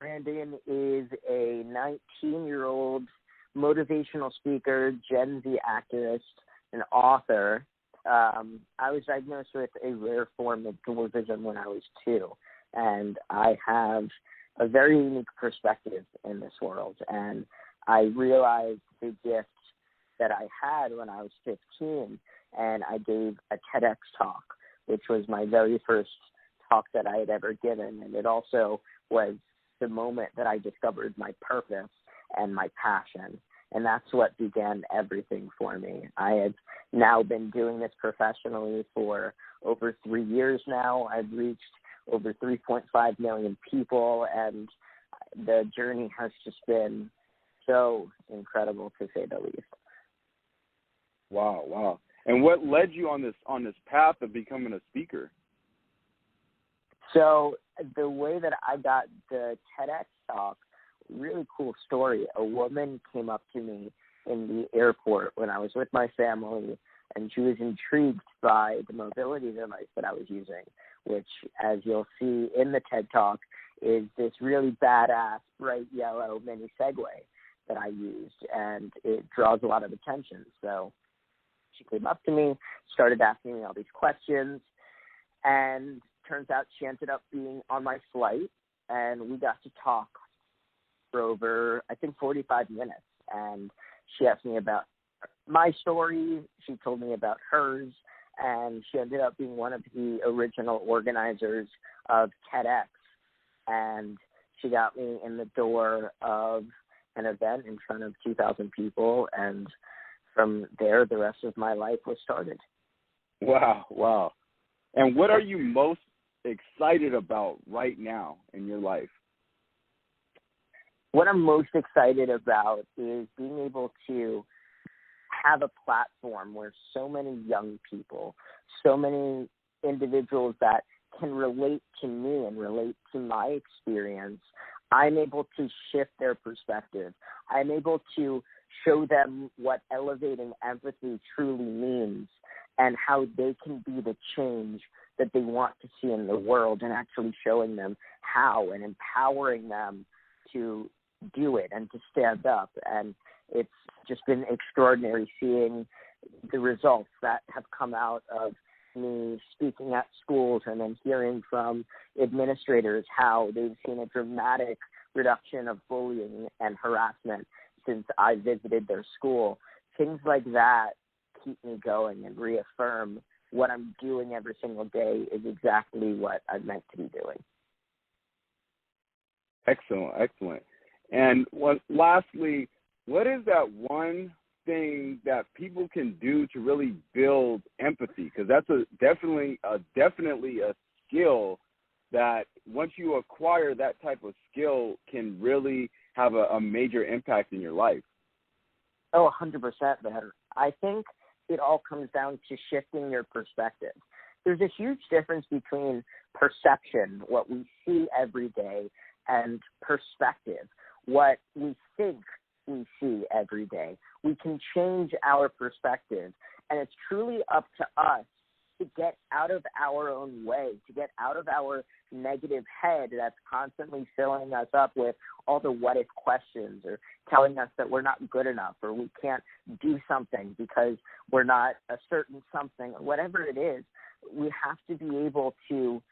Brandon is a 19-year-old motivational speaker, Gen Z activist, and author. I was diagnosed with a rare form of dwarfism when I was 2, and I have a very unique perspective in this world. And I realized the gift that I had when I was 15, and I gave a TEDx talk, which was my very first talk that I had ever given, and it also was the moment that I discovered my purpose and my passion, and that's what began everything for me. I have now been doing this professionally for over 3 years now. I've reached over 3.5 million people, and the journey has just been so incredible, to say the least. Wow. And what led you on this path of becoming a speaker? So the way that I got the TEDx talk, really cool story. A woman came up to me in the airport when I was with my family, and she was intrigued by the mobility device that I was using, which, as you'll see in the TED Talk, is this really badass bright yellow mini Segway that I used, and it draws a lot of attention. So she came up to me, started asking me all these questions, and turns out she ended up being on my flight, and we got to talk for over, I think, 45 minutes. And she asked me about my story. She told me about hers, and she ended up being one of the original organizers of TEDx. And she got me in the door of an event in front of 2,000 people, and from there, the rest of my life was started. Wow. And what are you most excited about right now in your life? What I'm most excited about is being able to have a platform where so many young people, so many individuals that can relate to me and relate to my experience, I'm able to shift their perspective. I'm able to show them what elevating empathy truly means and how they can be the change that they want to see in the world, and actually showing them how and empowering them to do it and to stand up. And it's just been extraordinary seeing the results that have come out of me speaking at schools and then hearing from administrators how they've seen a dramatic reduction of bullying and harassment since I visited their school. Things like that keep me going and reaffirm what I'm doing every single day is exactly what I'm meant to be doing. Excellent. And lastly, what is that one thing that people can do to really build empathy? Because that's definitely a skill that once you acquire that type of skill can really have a major impact in your life. Oh, 100% better. I think it all comes down to shifting your perspective. There's a huge difference between perception, what we see every day, and perspective, what we think we see every day. We can change our perspective, and it's truly up to us to get out of our own way, to get out of our negative head that's constantly filling us up with all the what-if questions, or telling us that we're not good enough, or we can't do something because we're not a certain something, or whatever it is. We have to be able to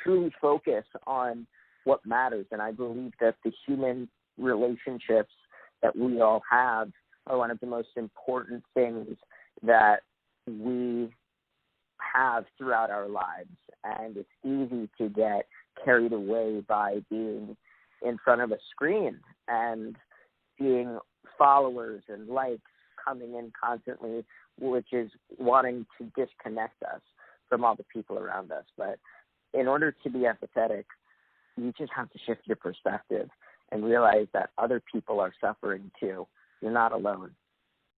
truly focus on what matters. And I believe that the human relationships that we all have are one of the most important things that we have throughout our lives. And it's easy to get carried away by being in front of a screen and seeing followers and likes coming in constantly, which is wanting to disconnect us from all the people around us. But in order to be empathetic, you just have to shift your perspective and realize that other people are suffering too. You're not alone.